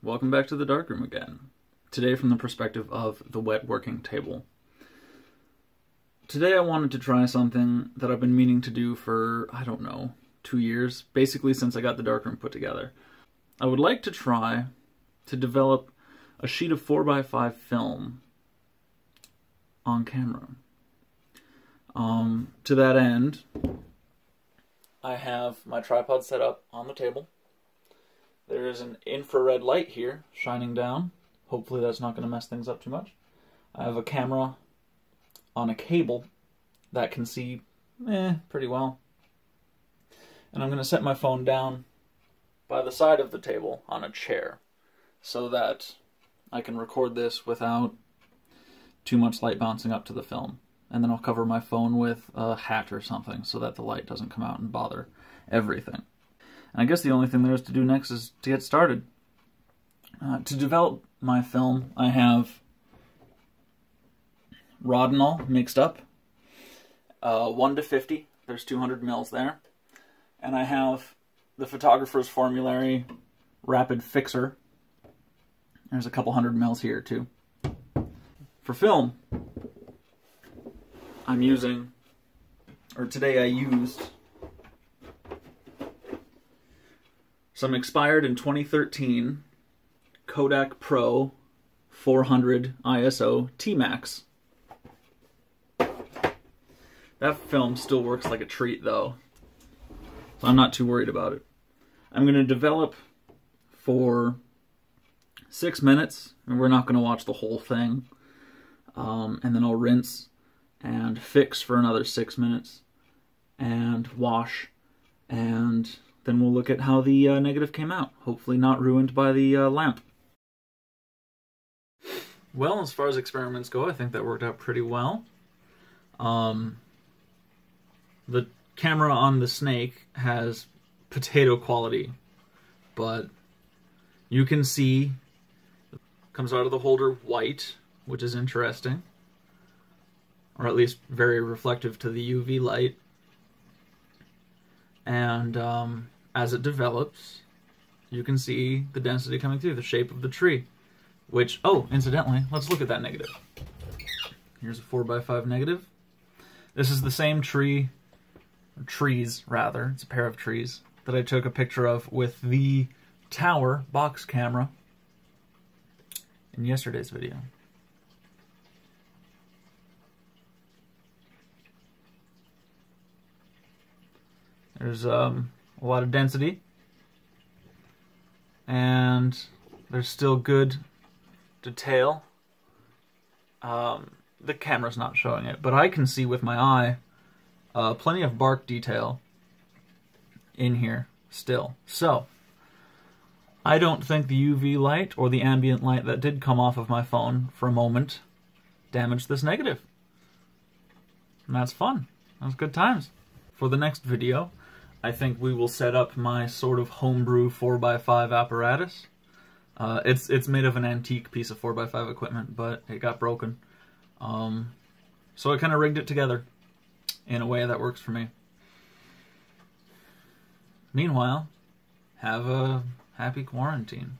welcome back to the darkroom again. Today from the perspective of the wet working table. Today I wanted to try something that I've been meaning to do for, I don't know, 2 years, basically since I got the darkroom put together. I would like to try to develop a sheet of 4x5 film on camera. To that end, I have my tripod set up on the table. There is an infrared light here shining down. Hopefully that's not going to mess things up too much. I have a camera on a cable that can see pretty well. And I'm going to set my phone down by the side of the table on a chair so that I can record this without too much light bouncing up to the film. And then I'll cover my phone with a hat or something so that the light doesn't come out and bother everything. And I guess the only thing there is to do next is to get started. To develop my film, I have Rodinal mixed up, 1 to 50, there's 200 mils there. And I have the Photographer's Formulary Rapid Fixer. There's a couple 100 mils here too. For film, I'm using, or today I used, some expired in 2013 Kodak Pro 400 ISO T-Max. That film still works like a treat though, so I'm not too worried about it. I'm going to develop for 6 minutes, and we're not going to watch the whole thing, and then I'll rinse and fix for another 6 minutes, and wash, and then we'll look at how the negative came out. Hopefully not ruined by the lamp. Well, as far as experiments go, I think that worked out pretty well. The camera on the Snake has potato quality, but you can see it comes out of the holder white, which is interesting. Or at least very reflective to the UV light. And as it develops, you can see the density coming through, the shape of the tree. Which, oh, incidentally, let's look at that negative. Here's a 4x5 negative. This is the same tree, or trees rather, it's a pair of trees, that I took a picture of with the Tower box camera in yesterday's video. There's a lot of density, and there's still good detail. The camera's not showing it, but I can see with my eye plenty of bark detail in here still. So, I don't think the UV light or the ambient light that did come off of my phone for a moment damaged this negative. And that's fun. That was good times. For the next video, I think we will set up my sort of homebrew 4x5 apparatus. It's made of an antique piece of 4x5 equipment, but it got broken. So I kind of rigged it together in a way that works for me. Meanwhile, have a happy quarantine.